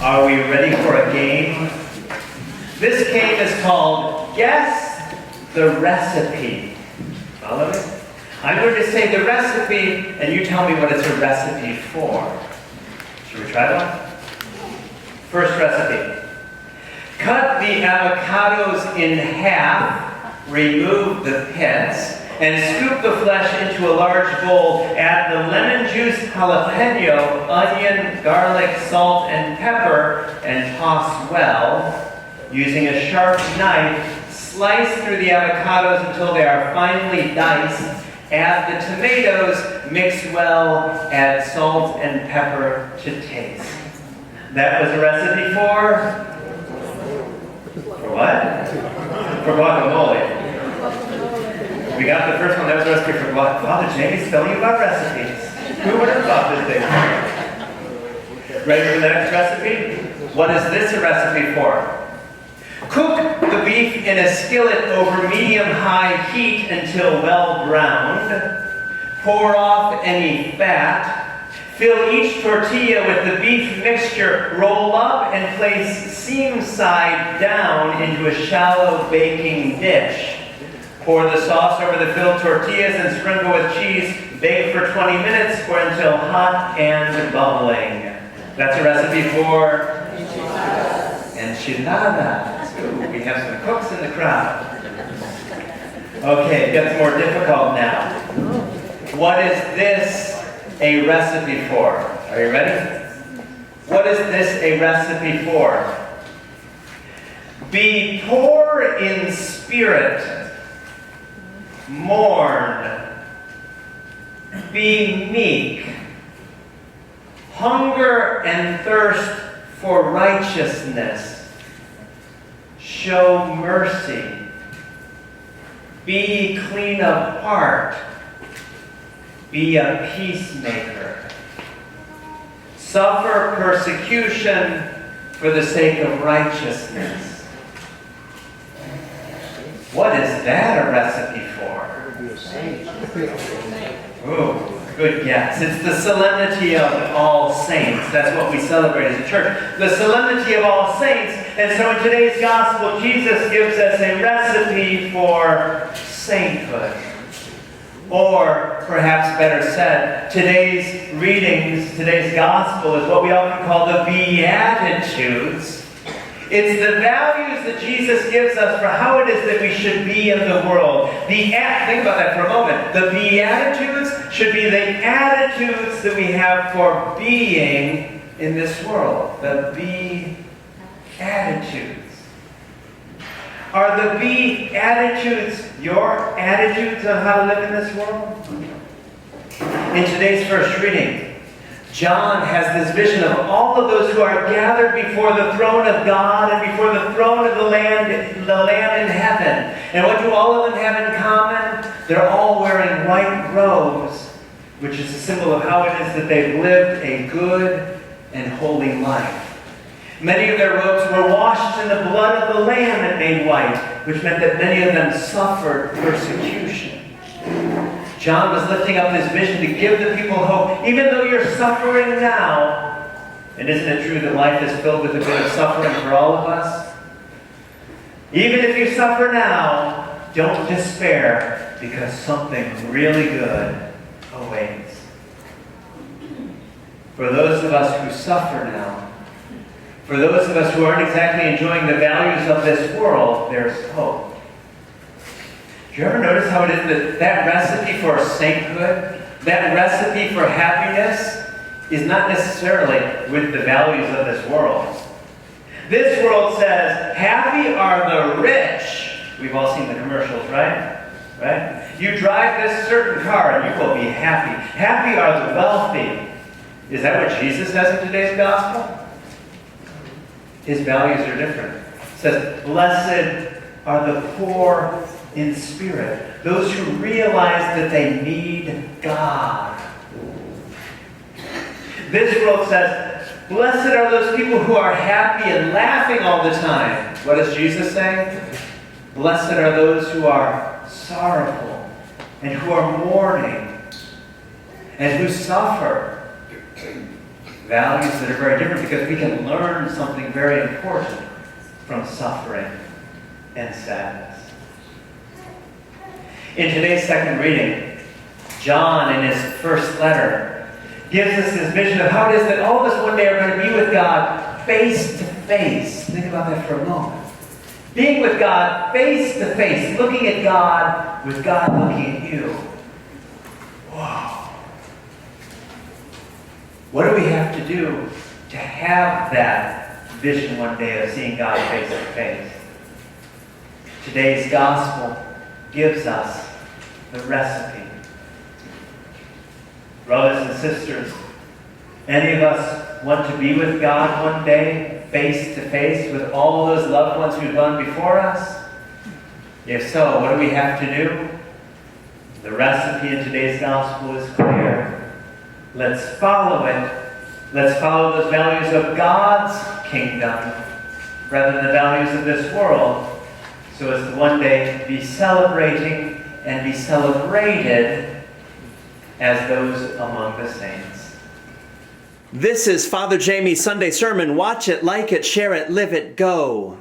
Are we ready for a game? This game is called Guess the Recipe. Follow me? I'm going to say the recipe, and you tell me what it's a recipe for. Should we try one? First recipe. Cut the avocados in half, remove the pits, and scoop the flesh into a large bowl. Add the lemon juice, jalapeno, onion, garlic, salt, and pepper, and toss well. Using a sharp knife, slice through the avocados until they are finely diced. Add the tomatoes, mix well, add salt and pepper to taste. That was a recipe for what? For guacamole. We got the first one. That was a recipe for what? Father Jamie's telling you about recipes. Who would have thought this thing? Ready for the next recipe? What is this a recipe for? Cook the beef in a skillet over medium-high heat until well browned. Pour off any fat. Fill each tortilla with the beef mixture. Roll up and place seam side down into a shallow baking dish. Pour the sauce over the filled tortillas and sprinkle with cheese. Bake for 20 minutes or until hot and bubbling. That's a recipe for enchiladas. Ooh, we have some cooks in the crowd. Okay, it gets more difficult now. What is this a recipe for? Are you ready? What is this a recipe for? Be poor in spirit. Mourn. Be meek. Hunger and thirst for righteousness. Show mercy. Be clean of heart. Be a peacemaker. Suffer persecution for the sake of righteousness. What is that a recipe for? Ooh, good guess. It's the Solemnity of All Saints. That's what we celebrate as a church. The Solemnity of All Saints. And so in today's gospel, Jesus gives us a recipe for sainthood. Or, perhaps better said, today's readings, today's gospel is what we often call the Beatitudes. It's the values that Jesus gives us for how it is that we should be in the world. Think about that for a moment. The Beatitudes should be the attitudes that we have for being in this world. The Beatitudes. Are the Beatitudes your attitudes on how to live in this world? In today's first reading, John has this vision of all of those who are gathered before the throne of God and before the throne of the Lamb in heaven. And what do all of them have in common? They're all wearing white robes, which is a symbol of how it is that they've lived a good and holy life. Many of their robes were washed in the blood of the Lamb and made white, which meant that many of them suffered persecution. John was lifting up this vision to give the people hope. Even though you're suffering now, and isn't it true that life is filled with a bit of suffering for all of us? Even if you suffer now, don't despair, because something really good awaits. For those of us who suffer now, for those of us who aren't exactly enjoying the values of this world, there's hope. Do you ever notice how it is that recipe for sainthood, that recipe for happiness, is not necessarily with the values of this world? This world says, happy are the rich. We've all seen the commercials, right? Right? You drive this certain car and you will be happy. Happy are the wealthy. Is that what Jesus says in today's gospel? His values are different. It says, blessed are the poor in spirit, those who realize that they need God. This world says, blessed are those people who are happy and laughing all the time. What does Jesus say? Blessed are those who are sorrowful and who are mourning and who suffer. Values that are very different because we can learn something very important from suffering and sadness. In today's second reading, John, in his first letter, gives us this vision of how it is that all of us one day are going to be with God face to face. Think about that for a moment. Being with God face to face, looking at God with God looking at you. Whoa. What do we have to do to have that vision one day of seeing God face to face? Today's gospel gives us the recipe. Brothers and sisters, any of us want to be with God one day, face to face with all those loved ones who've gone before us? If so, what do we have to do? The recipe in today's gospel is clear. Let's follow it. Let's follow those values of God's kingdom rather than the values of this world, so as to one day be celebrating and be celebrated as those among the saints. This is Father Jamie's Sunday Sermon. Watch it, like it, share it, live it, go.